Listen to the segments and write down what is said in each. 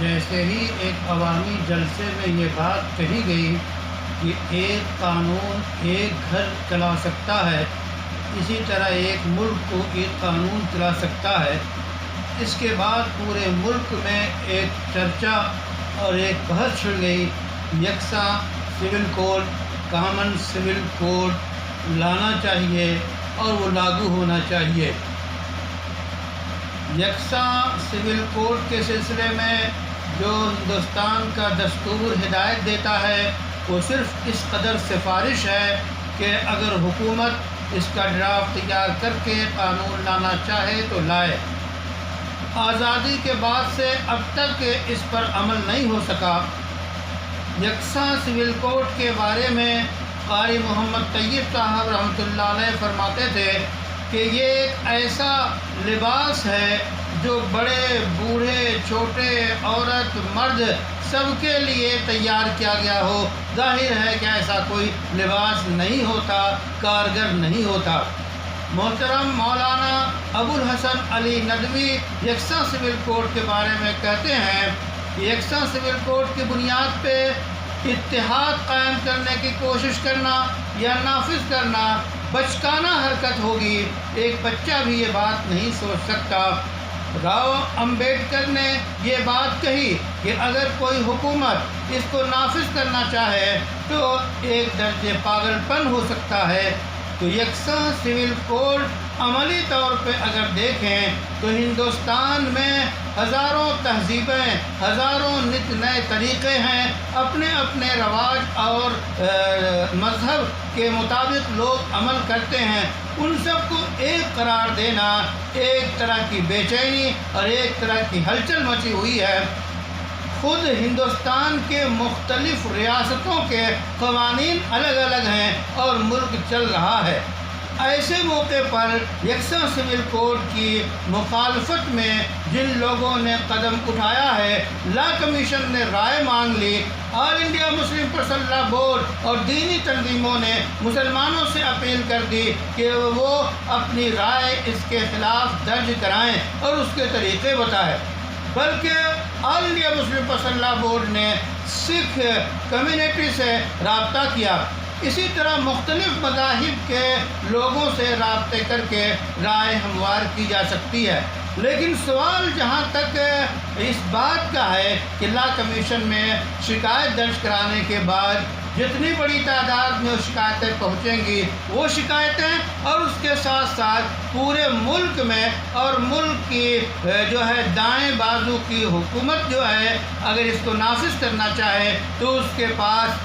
جیسے ہی ایک عوامی جلسے میں یہ بات کہی گئی کہ ایک قانون ایک گھر چلا سکتا ہے، اسی طرح ایک ملک کو ایک قانون چلا سکتا ہے، اس کے بعد پورے ملک میں ایک چرچا اور ایک بحث چھڑ گئی۔ یکساں civil code, common civil code لانا چاہیے اور وہ لاگو ہونا چاہیے۔ یکساں سول کوڈ کے سلسلے میں جو ہندوستان کا دستور ہدایت دیتا ہے وہ صرف اس قدر سفارش ہے کہ اگر حکومت اس کا ڈرافٹ تیار کر کے قانون لانا چاہے تو لائے۔ آزادی کے بعد سے اب تک اس پر عمل نہیں ہو سکا۔ یکساں سول کوڈ کے بارے میں قاری محمد طیب صاحب رحمۃ اللہ علیہ فرماتے تھے کہ یہ ایک ایسا لباس ہے جو بڑے بوڑھے چھوٹے عورت مرد سب کے لیے تیار کیا گیا ہو۔ ظاہر ہے کہ ایسا کوئی لباس نہیں ہوتا، کارگر نہیں ہوتا۔ محترم مولانا ابو الحسن علی ندوی یکساں سول کوڈ کے بارے میں کہتے ہیں کہ یکساں سول کوڈ کی بنیاد پہ اتحاد قائم کرنے کی کوشش کرنا یا نافذ کرنا بچکانہ حرکت ہوگی۔ ایک بچہ بھی یہ بات نہیں سوچ سکتا۔ راؤ امبیڈکر نے یہ بات کہی کہ اگر کوئی حکومت اس کو نافذ کرنا چاہے تو ایک درجے پاگل پن ہو سکتا ہے۔ تو یکساں سول کوڈ عملی طور پہ اگر دیکھیں تو ہندوستان میں ہزاروں تہذیبیں، ہزاروں نت نئے طریقے ہیں، اپنے اپنے رواج اور مذہب کے مطابق لوگ عمل کرتے ہیں۔ ان سب کو ایک قرار دینا ایک طرح کی بے چینی اور ایک طرح کی ہلچل مچی ہوئی ہے۔ خود ہندوستان کے مختلف ریاستوں کے قوانین الگ الگ ہیں اور ملک چل رہا ہے۔ ایسے موقع پر یکساں سول کوڈ کی مخالفت میں جن لوگوں نے قدم اٹھایا ہے، لا کمیشن نے رائے مانگ لی، آل انڈیا مسلم پرسنل لا بورڈ اور دینی تنظیموں نے مسلمانوں سے اپیل کر دی کہ وہ اپنی رائے اس کے خلاف درج کرائیں اور اس کے طریقے بتائیں۔ بلکہ آل انڈیا مسلم پرسنل لا بورڈ نے سکھ کمیونٹی سے رابطہ کیا۔ اسی طرح مختلف مذاہب کے لوگوں سے رابطے کر کے رائے ہموار کی جا سکتی ہے۔ لیکن سوال جہاں تک اس بات کا ہے کہ لا کمیشن میں شکایت درج کرانے کے بعد جتنی بڑی تعداد میں شکایتیں پہنچیں گی وہ شکایتیں اور اس کے ساتھ ساتھ پورے ملک میں اور ملک کی جو ہے دائیں بازو کی حکومت جو ہے اگر اس کو نافذ کرنا چاہے تو اس کے پاس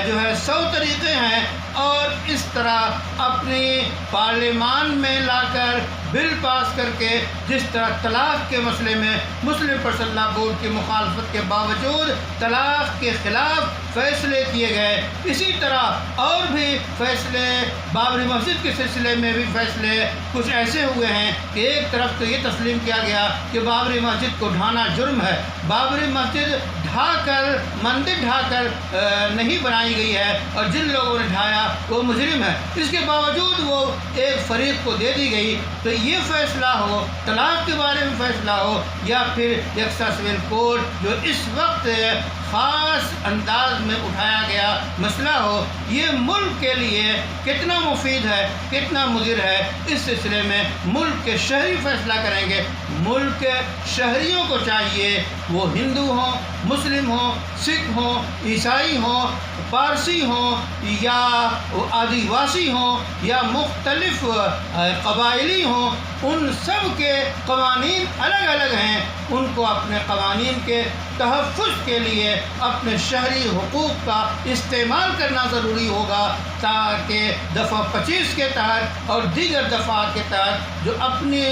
جو ہے 100 طریقے ہیں اور اس طرح اپنی پارلیمان میں لا کر بل پاس کر کے جس طرح طلاق کے مسئلے میں مسلم پرسنل لا بورڈ کی مخالفت کے باوجود طلاق کے خلاف فیصلے کیے گئے، اسی طرح اور بھی فیصلے بابری مسجد کے سلسلے میں بھی فیصلے کچھ ایسے ہوئے ہیں کہ ایک طرف تو یہ تسلیم کیا گیا کہ بابری مسجد کو ڈھانا جرم ہے، بابری مسجد مندر ڈھا کر نہیں بنائی گئی ہے اور جن لوگوں نے ڈھایا وہ مجرم ہے، اس کے باوجود وہ ایک فریق کو دے دی گئی۔ تو یہ فیصلہ ہو، طلاق کے بارے میں فیصلہ ہو یا پھر یکساں سول کوڈ جو اس وقت خاص انداز میں اٹھایا گیا مسئلہ ہو، یہ ملک کے لیے کتنا مفید ہے، کتنا مضر ہے، اس سلسلے میں ملک کے شہری فیصلہ کریں گے۔ ملک کے شہریوں کو چاہیے وہ ہندو ہوں، مسلم ہوں، سکھ ہوں، عیسائی ہوں، پارسی ہوں یا آدیواسی ہوں یا مختلف قبائلی ہوں، ان سب کے قوانین الگ الگ ہیں۔ ان کو اپنے قوانین کے تحفظ کے لیے اپنے شہری حقوق کا استعمال کرنا ضروری ہوگا تاکہ دفعہ 25 کے تحت اور دیگر دفعات کے تحت جو اپنے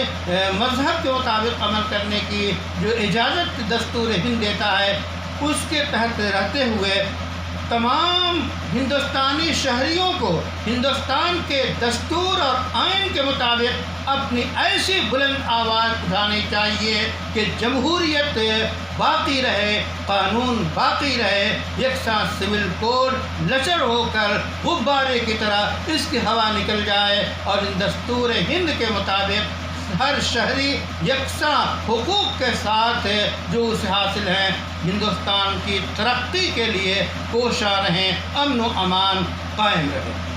مذہب کے مطابق عمل کرنے کی جو اجازت دستور ہند دیتا ہے اس کے تحت رہتے ہوئے تمام ہندوستانی شہریوں کو ہندوستان کے دستور اور آئین کے مطابق اپنی ایسی بلند آواز اٹھانی چاہیے کہ جمہوریت باقی رہے، قانون باقی رہے، یکساں سول کوڈ لچر ہو کر غبارے کی طرح اس کی ہوا نکل جائے اور دستور ہند کے مطابق ہر شہری یکساں حقوق کے ساتھ جو اسے حاصل ہیں ہندوستان کی ترقی کے لیے کوشاں رہیں، امن و امان قائم رہے۔